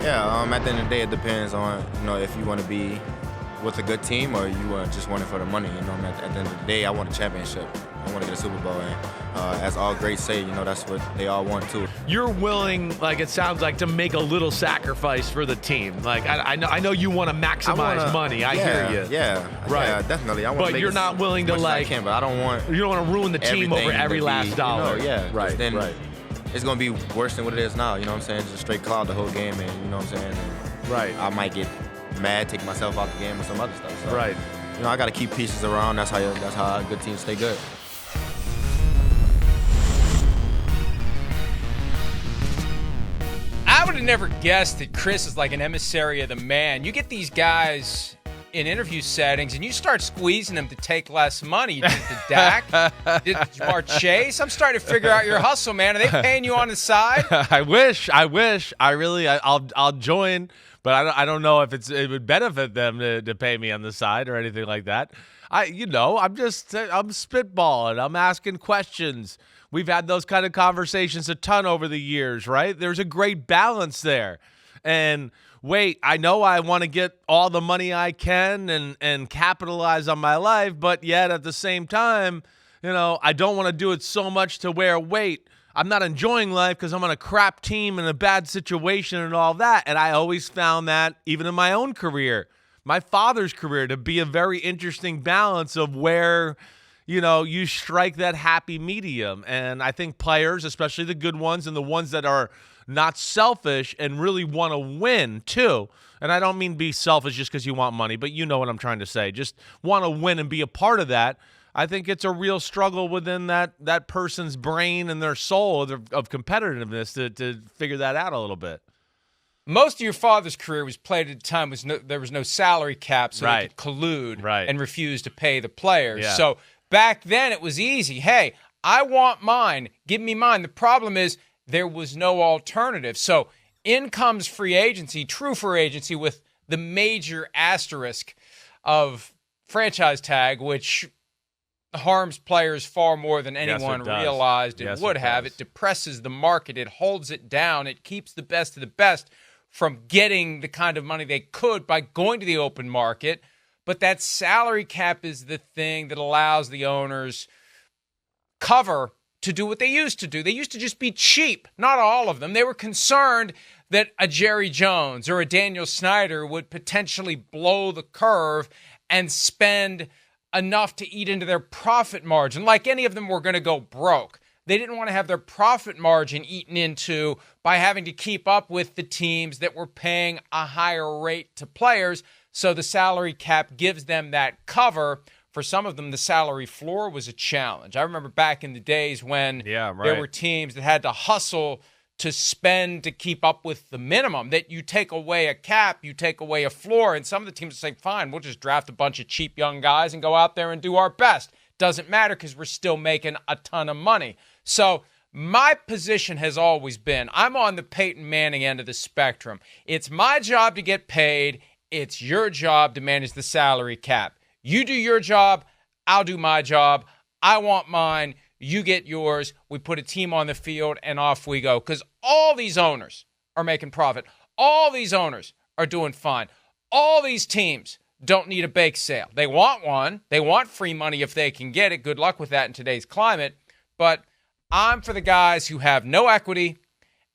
At the end of the day, it depends on, if you want to be with a good team or you just want it for the money. At the end of the day, I want a championship. I want to get a Super Bowl, and as all greats say, that's what they all want too. You're willing, like it sounds like, to make a little sacrifice for the team. Like I know you want to maximize money. I hear you. Yeah, right. Yeah, definitely. I want. But you're not willing to I can, but I don't want. You don't want to ruin the team over every last dollar. Right. Then it's gonna be worse than what it is now. You know what I'm saying? Just straight cloud the whole game, and you know what I'm saying. And right. I might get mad, take myself out the game, or some other stuff. So, right. I got to keep pieces around. That's how good teams stay good. I would have never guessed that Chris is like an emissary of the man. You get these guys in interview settings and you start squeezing them to take less money. Did the Dak? Did Jamar Chase? I'm starting to figure out your hustle, man. Are they paying you on the side? I wish. I'll join, but I don't know if it would benefit them to pay me on the side or anything like that. I'm spitballing. I'm asking questions. We've had those kind of conversations a ton over the years, right? There's a great balance there. And wait, I know I want to get all the money I can and capitalize on my life, but yet at the same time, I don't want to do it so much to where, wait, I'm not enjoying life because I'm on a crap team in a bad situation and all that. And I always found that, even in my own career, my father's career, to be a very interesting balance of where you strike that happy medium. And I think players, especially the good ones and the ones that are not selfish and really want to win too. And I don't mean be selfish just because you want money, but you know what I'm trying to say. Just want to win and be a part of that. I think it's a real struggle within that person's brain and their soul of competitiveness to figure that out a little bit. Most of your father's career was played at a time there was no salary cap, so they could collude and refuse to pay the players. Yeah. So back then, it was easy. Hey, I want mine. Give me mine. The problem is there was no alternative. So in comes free agency, true free agency, with the major asterisk of franchise tag, which harms players far more than anyone realized it would have. It depresses the market. It holds it down. It keeps the best of the best from getting the kind of money they could by going to the open market. But that salary cap is the thing that allows the owners cover to do what they used to do. They used to just be cheap. Not all of them. They were concerned that a Jerry Jones or a Daniel Snyder would potentially blow the curve and spend enough to eat into their profit margin. Like any of them were going to go broke. They didn't want to have their profit margin eaten into by having to keep up with the teams that were paying a higher rate to players. So the salary cap gives them that cover. For some of them, the salary floor was a challenge. I remember back in the days when there were teams that had to hustle to spend to keep up with the minimum, that you take away a cap, you take away a floor, and some of the teams are saying, fine, we'll just draft a bunch of cheap young guys and go out there and do our best. Doesn't matter because we're still making a ton of money. So my position has always been, I'm on the Peyton Manning end of the spectrum. It's my job to get paid. It's your job to manage the salary cap. You do your job, I'll do my job. I want mine, you get yours. We put a team on the field, and off we go. Because all these owners are making profit. All these owners are doing fine. All these teams don't need a bake sale. They want one. They want free money if they can get it. Good luck with that in today's climate. But I'm for the guys who have no equity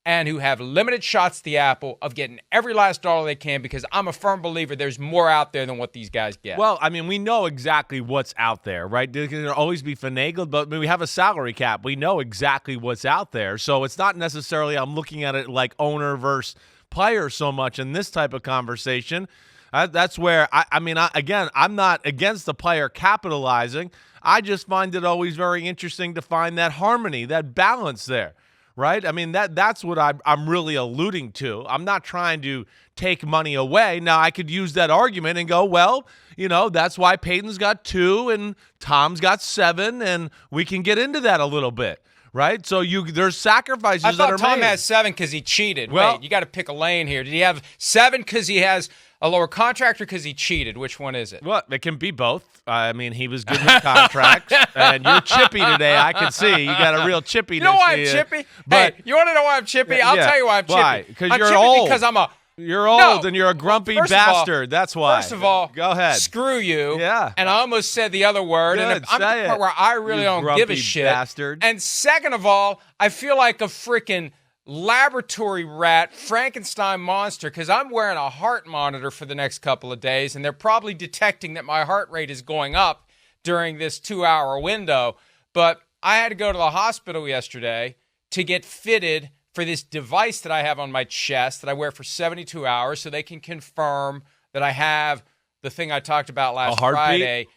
and who have limited shots at the apple of getting every last dollar they can, because I'm a firm believer there's more out there than what these guys get. Well, I mean, we know exactly what's out there, right? There can always be finagled, but we have a salary cap. We know exactly what's out there. So it's not necessarily I'm looking at it like owner versus player so much in this type of conversation. That's where, again, I'm not against the player capitalizing. I just find it always very interesting to find that harmony, that balance there. Right? I mean, that's what I'm really alluding to. I'm not trying to take money away. Now, I could use that argument and go, well, that's why Peyton's got 2 and Tom's got 7, and we can get into that a little bit. Right? So there's sacrifices that are made. I thought Tom has 7 because he cheated. Well, wait, you got to pick a lane here. Did he have 7 because he has a lower contract or because he cheated? Which one is it? Well, it can be both. I mean, he was good with contracts, and you're chippy today. I can see you got a real chippiness. You know why I'm chippy? But, hey, you want to know why I'm chippy? I'll tell you why I'm chippy. Why? Because I'm you're chippy old. Because I'm a You're old and you're a grumpy First of all- bastard. That's why. First of all, go ahead. Screw you. Yeah. And I almost said the other word. Good, and I'm at say the point it, where I really you don't give a grumpy shit. bastard. And second of all, I feel like a freaking laboratory rat, Frankenstein monster, because I'm wearing a heart monitor for the next couple of days, and they're probably detecting that my heart rate is going up during this 2-hour window. But I had to go to the hospital yesterday to get fitted for this device that I have on my chest that I wear for 72 hours so they can confirm that I have the thing I talked about last Friday.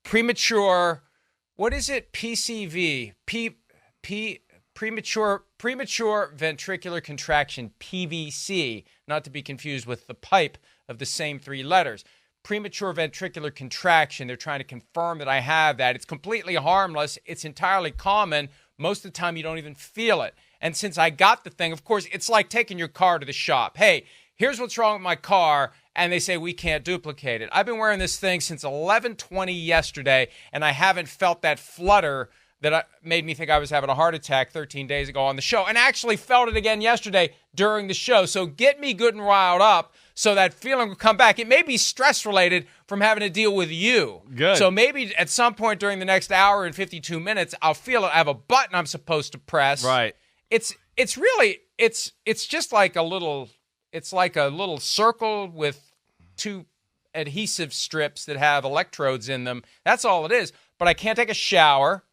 Premature, what is it? PCV. Premature ventricular contraction, PVC, not to be confused with the pipe of the same 3 letters. Premature ventricular contraction. They're trying to confirm that I have that. It's completely harmless. It's entirely common. Most of the time, you don't even feel it. And since I got the thing, of course, it's like taking your car to the shop. Hey, here's what's wrong with my car. And they say, we can't duplicate it. I've been wearing this thing since 11:20 yesterday, and I haven't felt that flutter that made me think I was having a heart attack 13 days ago on the show, and actually felt it again yesterday during the show. So get me good and riled up so that feeling will come back. It may be stress-related from having to deal with you. Good. So maybe at some point during the next hour and 52 minutes, I'll feel it. I have a button I'm supposed to press. Right. It's just like a little circle with 2 adhesive strips that have electrodes in them. That's all it is. But I can't take a shower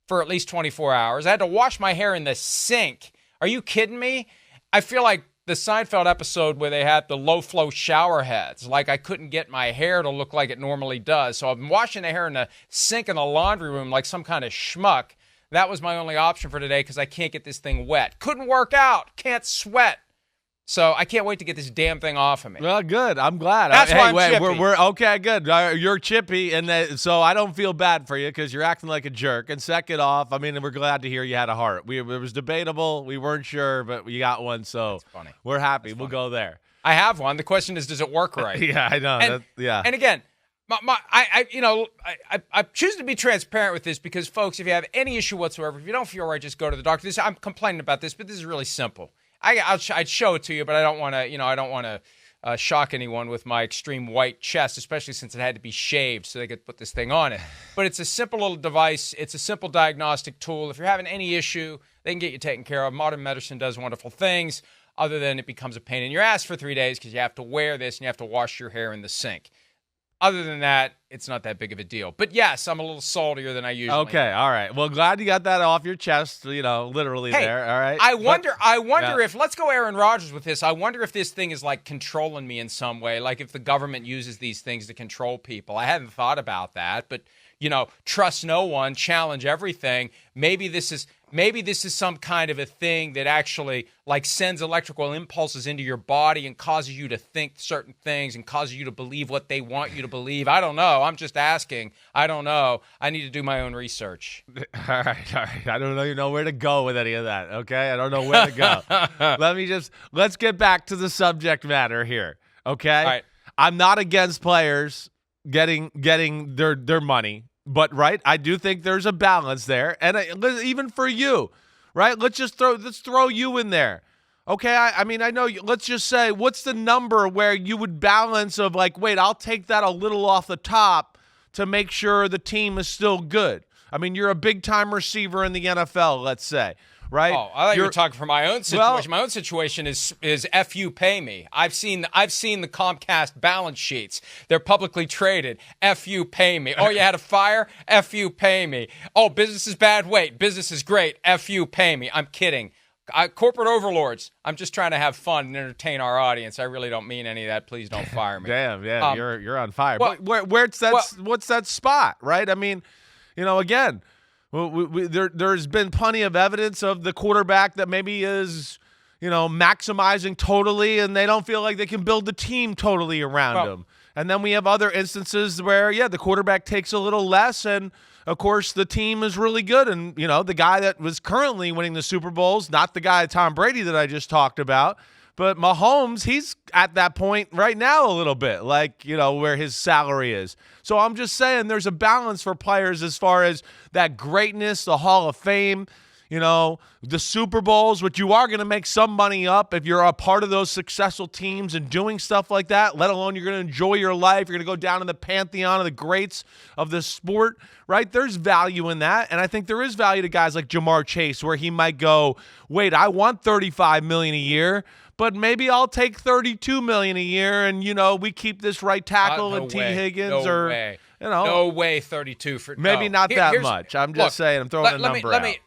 for at least 24 hours. I had to wash my hair in the sink. Are you kidding me? I feel like the Seinfeld episode where they had the low-flow shower heads. Like I couldn't get my hair to look like it normally does. So I've been washing the hair in the sink in the laundry room like some kind of schmuck. That was my only option for today because I can't get this thing wet. Couldn't work out. Can't sweat. So I can't wait to get this damn thing off of me. Well, good. I'm glad. That's why I'm chippy. We're okay. Good. You're chippy, and so I don't feel bad for you because you're acting like a jerk. And second off, I mean, we're glad to hear you had a heart. It was debatable. We weren't sure, but you got one. So That's funny. We're happy. That's we'll funny. go there. I have one. The question is, does it work right? Yeah, I know. And again, I choose to be transparent with this because, folks, if you have any issue whatsoever, if you don't feel right, just go to the doctor. I'm complaining about this, but this is really simple. I'd show it to you, but I don't want to, shock anyone with my extreme white chest, especially since it had to be shaved so they could put this thing on it. But it's a simple little device. It's a simple diagnostic tool. If you're having any issue, they can get you taken care of. Modern medicine does wonderful things, other than it becomes a pain in your ass for 3 days because you have to wear this and you have to wash your hair in the sink. Other than that, it's not that big of a deal. But yes, I'm a little saltier than I usually am. Okay, all right. Well, glad you got that off your chest, literally there, all right? I wonder if, let's go Aaron Rodgers with this, I wonder if this thing is like controlling me in some way, like if the government uses these things to control people. I hadn't thought about that, but, trust no one, challenge everything. Maybe this is some kind of a thing that actually like sends electrical impulses into your body and causes you to think certain things and causes you to believe what they want you to believe. I don't know. I'm just asking. I don't know. I need to do my own research. All right. I don't know where to go with any of that, okay? I don't know where to go. Let's get back to the subject matter here, okay? All right. I'm not against players getting their money. But, right, I do think there's a balance there. And even for you, right, let's throw you in there. Okay, I mean, I know, let's just say, what's the number where you would balance of like, wait, I'll take that a little off the top to make sure the team is still good. I mean, you're a big-time receiver in the NFL, let's say, right? Oh, I thought you were talking for my own situation. Well, my own situation is F you pay me. I've seen the Comcast balance sheets. They're publicly traded. F you pay me. Oh, you had a fire? F you pay me. Oh, business is bad? Wait, business is great. F you pay me. I'm kidding. Corporate overlords. I'm just trying to have fun and entertain our audience. I really don't mean any of that. Please don't fire me. Damn, yeah, you're on fire. Well, but what's that spot, right? I mean, again, there's been plenty of evidence of the quarterback that maybe is, maximizing totally, and they don't feel like they can build the team totally around him. And then we have other instances where, the quarterback takes a little less, and of course the team is really good. And the guy that was currently winning the Super Bowls, not the guy Tom Brady that I just talked about, but Mahomes, he's at that point right now a little bit, like, where his salary is. So I'm just saying there's a balance for players as far as that greatness, the Hall of Fame. the Super Bowls, which you are going to make some money up if you're a part of those successful teams and doing stuff like that, let alone you're going to enjoy your life. You're going to go down in the pantheon of the greats of the sport, right? There's value in that. And I think there is value to guys like Jamar Chase, where he might go, wait, I want $35 million a year, but maybe I'll take $32 million a year, and we keep this right tackle and T. Higgins no way 32 for maybe no. not that much. I'm just saying, I'm throwing a number out.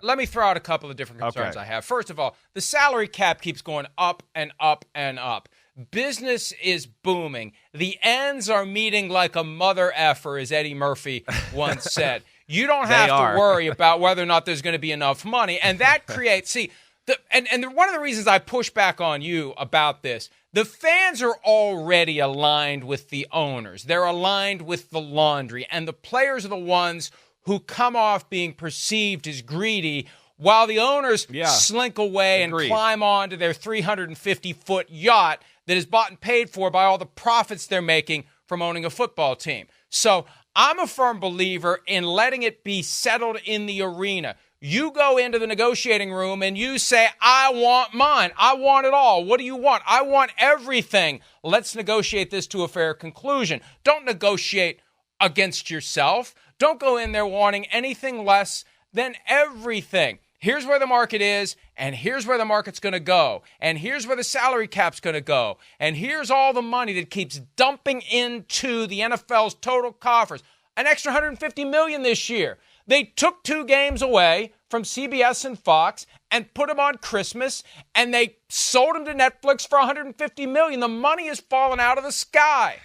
Let me throw out a couple of different concerns I have. First of all, the salary cap keeps going up and up and up. Business is booming. The ends are meeting like a mother effer, as Eddie Murphy once said. You don't have to worry about whether or not there's going to be enough money, and that creates one of the reasons I push back on you about this, the fans are already aligned with the owners. They're aligned with the laundry, and the players are the ones who come off being perceived as greedy while the owners slink away and climb onto their 350-foot yacht that is bought and paid for by all the profits they're making from owning a football team. So I'm a firm believer in letting it be settled in the arena. You go into the negotiating room and you say, I want mine. I want it all. What do you want? I want everything. Let's negotiate this to a fair conclusion. Don't negotiate against yourself. Don't go in there wanting anything less than everything. Here's where the market is, and here's where the market's going to go, and here's where the salary cap's going to go, and here's all the money that keeps dumping into the NFL's total coffers. An extra $150 million this year. They took 2 games away from CBS and Fox and put them on Christmas, and they sold them to Netflix for $150 million. The money is falling out of the sky.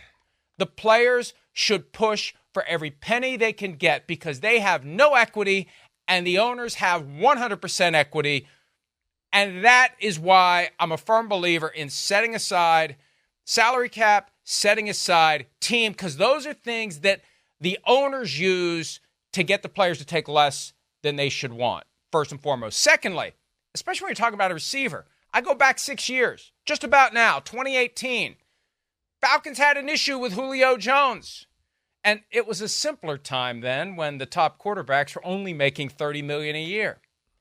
The players should push for every penny they can get because they have no equity and the owners have 100% equity. And that is why I'm a firm believer in setting aside salary cap, setting aside team, because those are things that the owners use to get the players to take less than they should want, first and foremost. Secondly, especially when you're talking about a receiver, I go back 6 years, just about now, 2018. Falcons had an issue with Julio Jones. And it was a simpler time then when the top quarterbacks were only making $30 million a year.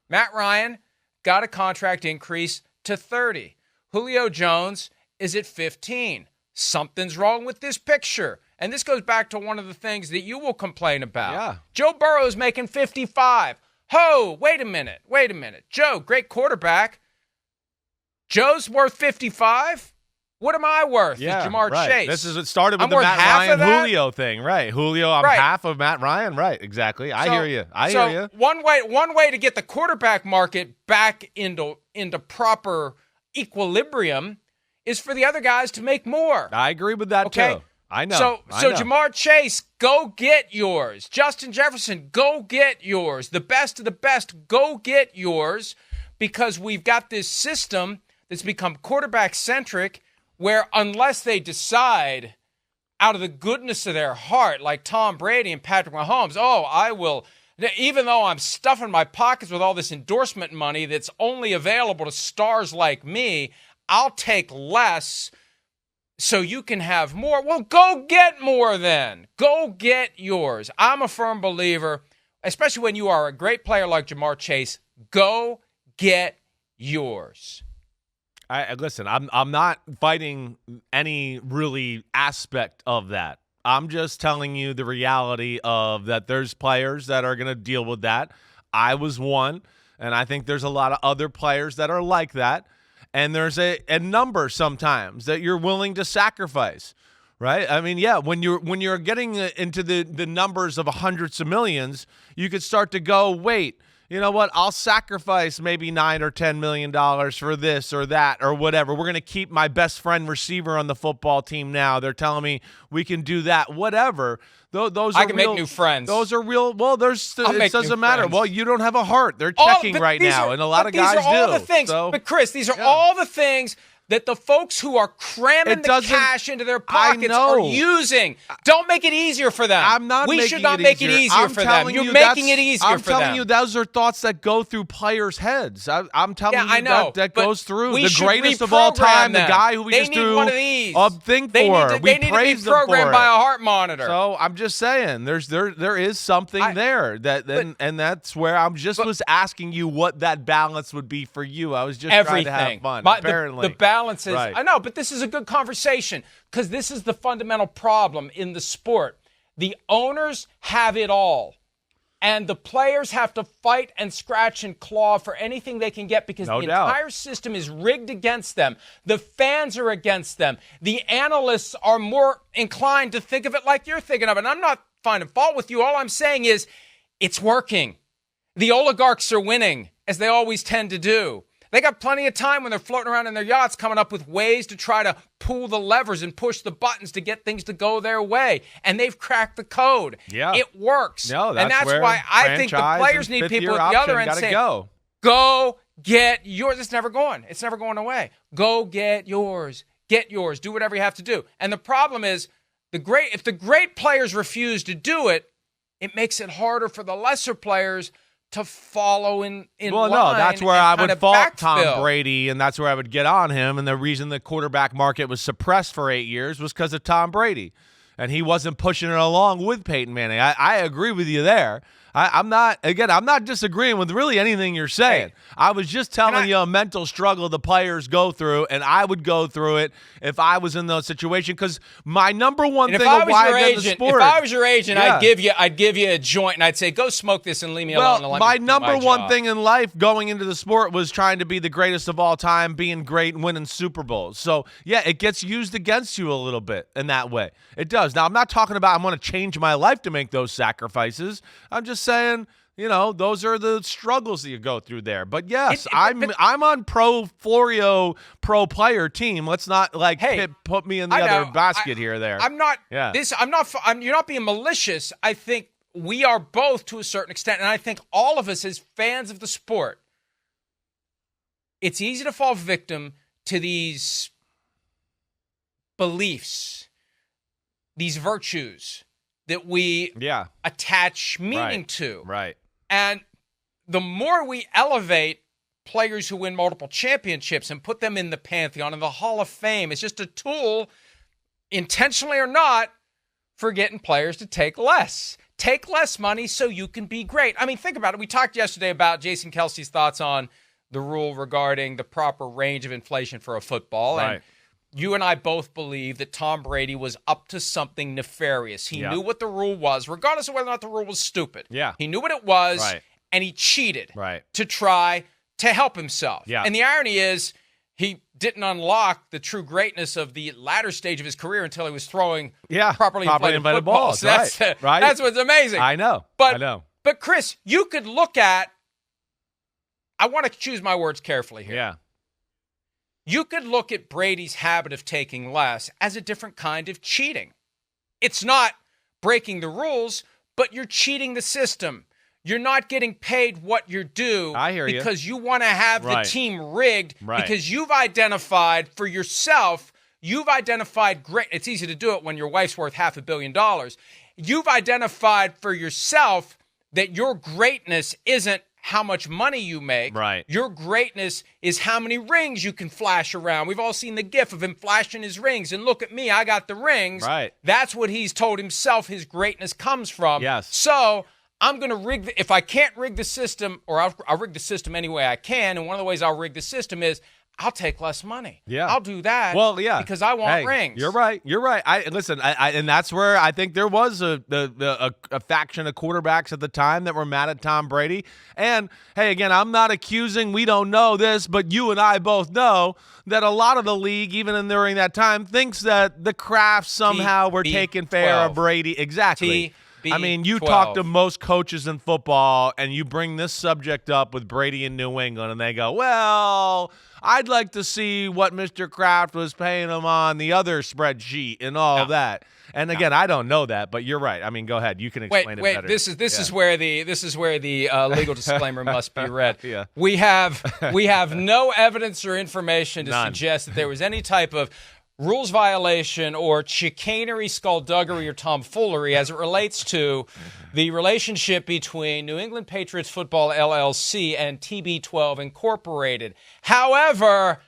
Matt Ryan got a contract increase to $30. Julio Jones is at $15. Something's wrong with this picture. And this goes back to one of the things that you will complain about. Yeah. Joe Burrow's making $55. Ho, wait a minute. Joe, great quarterback. Joe's worth $55? What am I worth? Yeah, Jamar Chase. It started with the Matt Ryan Julio thing, right? Julio, I'm half of Matt Ryan, right? Exactly. I hear you. I hear you. One way to get the quarterback market back into proper equilibrium is for the other guys to make more. I agree with that too. I know. So Jamar Chase, go get yours. Justin Jefferson, go get yours. The best of the best, go get yours, because we've got this system that's become quarterback-centric where unless they decide out of the goodness of their heart, like Tom Brady and Patrick Mahomes, I will, even though I'm stuffing my pockets with all this endorsement money that's only available to stars like me, I'll take less so you can have more. Well, go get more then. Go get yours. I'm a firm believer, especially when you are a great player like Jamar Chase, go get yours. Listen, I'm not fighting any really aspect of that. I'm just telling you the reality of that there's players that are going to deal with that. I was one, and I think there's a lot of other players that are like that. And there's a number sometimes that you're willing to sacrifice, right? I mean, yeah, when you're getting into the numbers of hundreds of millions, you could start to go, wait, you know what? I'll sacrifice maybe $9 or $10 million for this or that or whatever. We're going to keep my best friend receiver on the football team now. They're telling me we can do that, whatever. Those I can make new friends. Those are real. Well, it doesn't matter. Friends. Well, you don't have a heart. They're checking right now, and a lot of guys do. All the things. So, but Chris, these are all the things that the folks who are cramming the cash into their pockets are using. Don't make it easier for them. We should not make it easier for them. You're making it easier for them. I'm telling you, those are thoughts that go through players' heads. I'm telling you that goes through. The greatest of all time, the guy who we just threw a thing for. They need to be programmed by a heart monitor. So I'm just saying, there is something there and that's where I was asking you what that balance would be for you. I was just trying to have fun. The balance is, right. I know, but this is a good conversation because this is the fundamental problem in the sport. The owners have it all, and the players have to fight and scratch and claw for anything they can get because entire system is rigged against them. The fans are against them. The analysts are more inclined to think of it like you're thinking of it. And I'm not finding fault with you. All I'm saying is it's working. The oligarchs are winning, as they always tend to do. They got plenty of time when they're floating around in their yachts coming up with ways to try to pull the levers and push the buttons to get things to go their way. And they've cracked the code. Yeah. It works. No, and that's why I think the players need people at the other end saying, go get yours. It's never going. It's never going away. Go get yours. Get yours. Do whatever you have to do. And the problem is, if the great players refuse to do it, it makes it harder for the lesser players to follow in line. No, that's where I would fault Tom Brady, and that's where I would get on him. And the reason the quarterback market was suppressed for 8 years was because of Tom Brady. And he wasn't pushing it along with Peyton Manning. I agree with you there. I'm not disagreeing with really anything you're saying. Hey, I was just telling you a mental struggle the players go through, and I would go through it if I was in those situations. Because my number one thing of why I get the sport. If I was your agent, I'd give you a joint, and I'd say, go smoke this and leave me alone. Well, my number one thing in life going into the sport was trying to be the greatest of all time, being great and winning Super Bowls. So, yeah, it gets used against you a little bit in that way. It does. Now, I'm not talking about I'm going to change my life to make those sacrifices. I'm just saying, those are the struggles that you go through there. But yes, I'm on pro Florio pro player team. Let's not put me in the other basket here. I'm not. Yeah. You're not being malicious. I think we are both to a certain extent, and I think all of us as fans of the sport, it's easy to fall victim to these beliefs, these virtues that we attach meaning to. Right. And the more we elevate players who win multiple championships and put them in the pantheon and the Hall of Fame, it's just a tool, intentionally or not, for getting players to take less. Take less money so you can be great. I mean, think about it. We talked yesterday about Jason Kelsey's thoughts on the rule regarding the proper range of inflation for a football. Right. And you and I both believe that Tom Brady was up to something nefarious. He knew what the rule was, regardless of whether or not the rule was stupid. Yeah. He knew what it was, and he cheated to try to help himself. Yeah. And the irony is he didn't unlock the true greatness of the latter stage of his career until he was throwing properly inflated balls. So that's what's amazing. I know. But Chris, you could look at, I want to choose my words carefully here. Yeah. You could look at Brady's habit of taking less as a different kind of cheating. It's not breaking the rules, but you're cheating the system. You're not getting paid what you're due because you want to have the team rigged because you've identified for yourself, great. It's easy to do it when your wife's worth $500 million. You've identified for yourself that your greatness isn't how much money you make. Right. Your greatness is how many rings you can flash around. We've all seen the gif of him flashing his rings, and look at me, I got the rings. Right. That's what he's told himself his greatness comes from. Yes. So I'm going to rig if I can't rig the system, or I'll rig the system any way I can, and one of the ways I'll rig the system is I'll take less money. Yeah. I'll do that. Well, yeah. Because I want rings. You're right. And that's where I think there was a faction of quarterbacks at the time that were mad at Tom Brady. And, hey, again, I'm not accusing, we don't know this, but you and I both know that a lot of the league, even during that time, thinks that the Crafts somehow were taking care of Brady. Exactly. I mean, you talk to most coaches in football, and you bring this subject up with Brady in New England, and they go, well, I'd like to see what Mr. Kraft was paying him on the other spreadsheet and all of that. And again, I don't know that, but you're right. I mean, go ahead. You can explain it better. This is where the legal disclaimer must be read. Yeah. We have no evidence or information to suggest that there was any type of rules violation or chicanery, skullduggery, or tomfoolery as it relates to the relationship between New England Patriots Football LLC and TB12 Incorporated. However,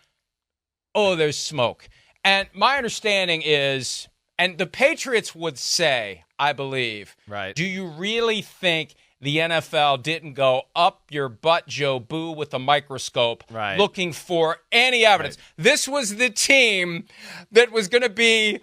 there's smoke. And my understanding is, and the Patriots would say, I believe, right. Do you really think the NFL didn't go up your butt, Joe Boo, with a microscope looking for any evidence? Right. This was the team that was going to be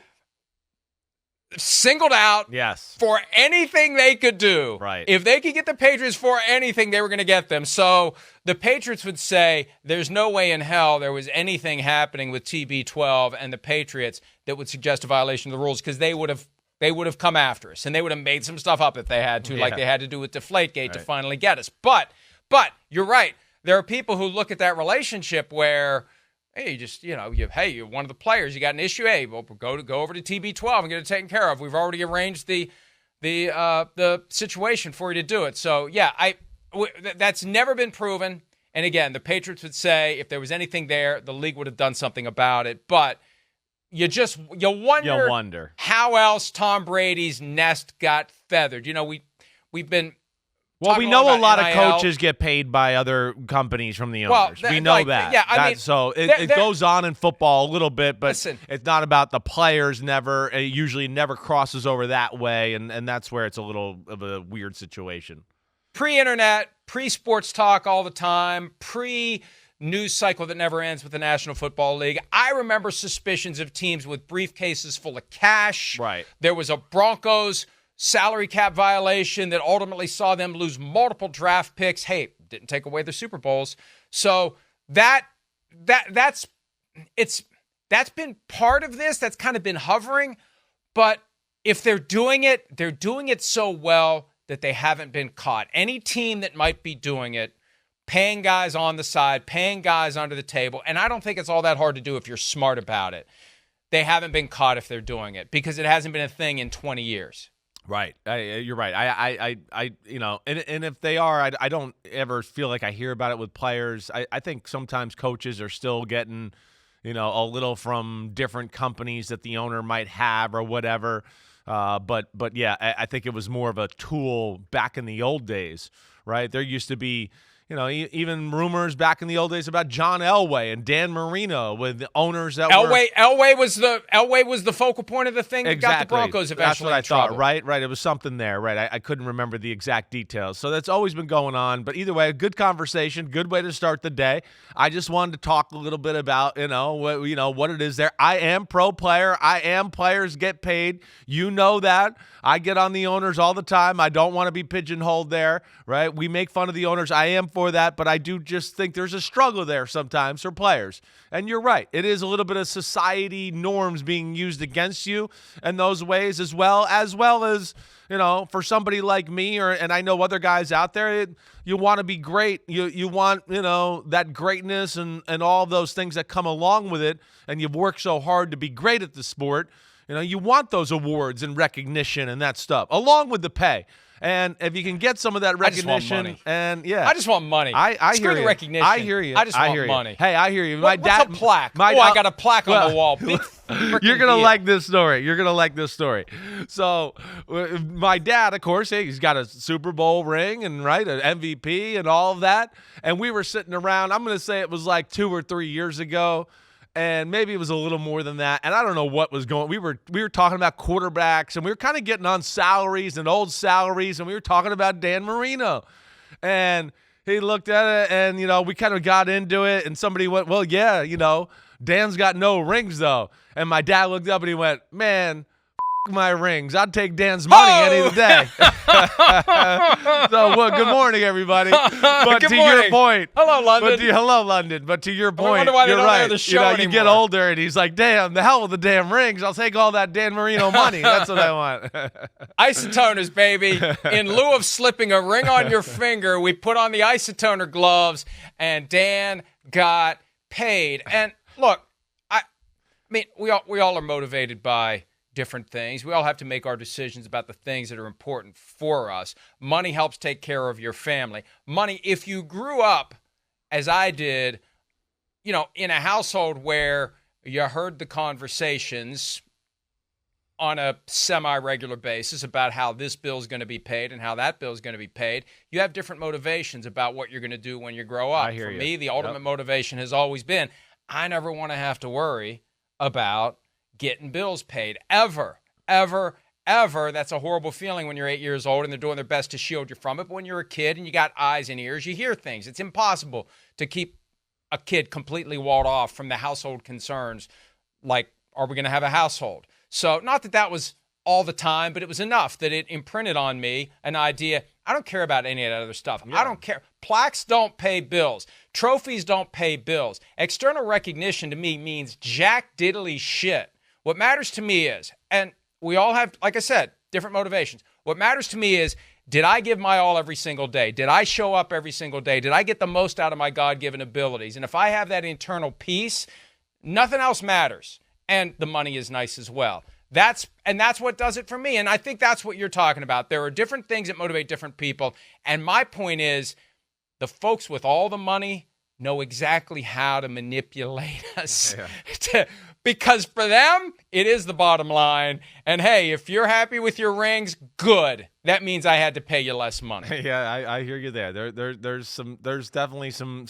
singled out for anything they could do. Right. If they could get the Patriots for anything, they were going to get them. So the Patriots would say there's no way in hell there was anything happening with TB12 and the Patriots that would suggest a violation of the rules, because they would have come after us, and they would have made some stuff up if they had to, like they had to do with Deflategate to finally get us. But you're right. There are people who look at that relationship where, hey, you're one of the players. You got an issue. Hey, well, go over to TB12 and get it taken care of. We've already arranged the situation for you to do it. So that's never been proven. And again, the Patriots would say if there was anything there, the league would have done something about it. But you wonder how else Tom Brady's nest got feathered. We've been we know a lot of coaches get paid by other companies from the owners. We know that. Yeah, I mean, so it goes on in football a little bit, but listen, it's not about the players. It usually never crosses over that way, and that's where it's a little of a weird situation. Pre-internet, pre-sports talk all the time, news cycle that never ends with the National Football League. I remember suspicions of teams with briefcases full of cash. Right. There was a Broncos salary cap violation that ultimately saw them lose multiple draft picks. Hey, didn't take away their Super Bowls. So that's been part of this. That's kind of been hovering. But if they're doing it so well that they haven't been caught. Any team that might be doing it, paying guys on the side, paying guys under the table, and I don't think it's all that hard to do if you're smart about it. They haven't been caught if they're doing it because it hasn't been a thing in 20 years. Right. You're right. And if they are, I don't ever feel like I hear about it with players. I think sometimes coaches are still getting, a little from different companies that the owner might have or whatever. But yeah, I think it was more of a tool back in the old days, right? There used to be, even rumors back in the old days about John Elway and Dan Marino with the owners that Elway was the focal point of the thing that got the Broncos eventually That's what I in trouble. thought, right? It was something there, right? I couldn't remember the exact details. So that's always been going on. But either way, a good conversation, good way to start the day. I just wanted to talk a little bit about, what it is there. I am pro player. I am players get paid. You know that. I get on the owners all the time. I don't want to be pigeonholed there, right? We make fun of the owners. I am for that, but I do just think there's a struggle there sometimes for players. And you're right. It is a little bit of society norms being used against you in those ways as well as, for somebody like me and I know other guys out there, you want to be great. You want, that greatness and all those things that come along with it. And you've worked so hard to be great at the sport. You want those awards and recognition and that stuff, along with the pay. And if you can get some of that recognition, I just want money. I just want money. I Screw hear the you. recognition. I hear you. I just want money. Hey, I hear you. What's a plaque? I got a plaque on the wall. You're gonna like this story. So, my dad, of course, he's got a Super Bowl ring and an MVP and all of that. And we were sitting around. I'm gonna say it was like 2 or 3 years ago. And maybe it was a little more than that. And I don't know what was going. We were talking about quarterbacks, and we were kind of getting on salaries and old salaries, and we were talking about Dan Marino. And he looked at it, and we kind of got into it. And somebody went, "Well, yeah, Dan's got no rings though." And my dad looked up and he went, "Man, my rings. I'd take Dan's money any day." So, good morning, everybody. But Good to morning. your point, Hello, London. Hello, London. But to your point, wonder why they you're don't right. air the show You get anymore. older, and he's like, "Damn, the hell with the damn rings. I'll take all that Dan Marino money. That's what I want." Isotoners, baby. In lieu of slipping a ring on your finger, we put on the isotoner gloves, and Dan got paid. And look, I mean, we all are motivated by different things. We all have to make our decisions about the things that are important for us. Money helps take care of your family. Money, if you grew up, as I did, in a household where you heard the conversations on a semi-regular basis about how this bill is going to be paid and how that bill is going to be paid, you have different motivations about what you're going to do when you grow up. I hear For you. me, the ultimate motivation has always been, I never want to have to worry about getting bills paid. Ever. That's a horrible feeling when you're 8 years old and they're doing their best to shield you from it. But when you're a kid and you got eyes and ears, you hear things. It's impossible to keep a kid completely walled off from the household concerns, like, are we going to have a household? So not that was all the time, but it was enough that it imprinted on me an idea. I don't care about any of that other stuff. Yeah. I don't care. Plaques don't pay bills. Trophies don't pay bills. External recognition to me means jack diddly shit. What matters to me is, and we all have, like I said, different motivations. What matters to me is, did I give my all every single day? Did I show up every single day? Did I get the most out of my God-given abilities? And if I have that internal peace, nothing else matters. And the money is nice as well. That's what does it for me. And I think that's what you're talking about. There are different things that motivate different people. And my point is, the folks with all the money know exactly how to manipulate us. Yeah. Because for them, it is the bottom line. And hey, if you're happy with your rings, good. That means I had to pay you less money. Yeah, I hear you there. There's definitely some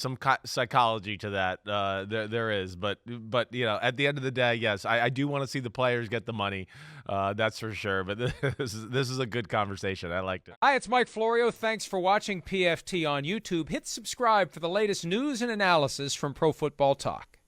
psychology to that. There is, but at the end of the day, yes, I do want to see the players get the money. That's for sure. But this is a good conversation. I liked it. Hi, it's Mike Florio. Thanks for watching PFT on YouTube. Hit subscribe for the latest news and analysis from Pro Football Talk.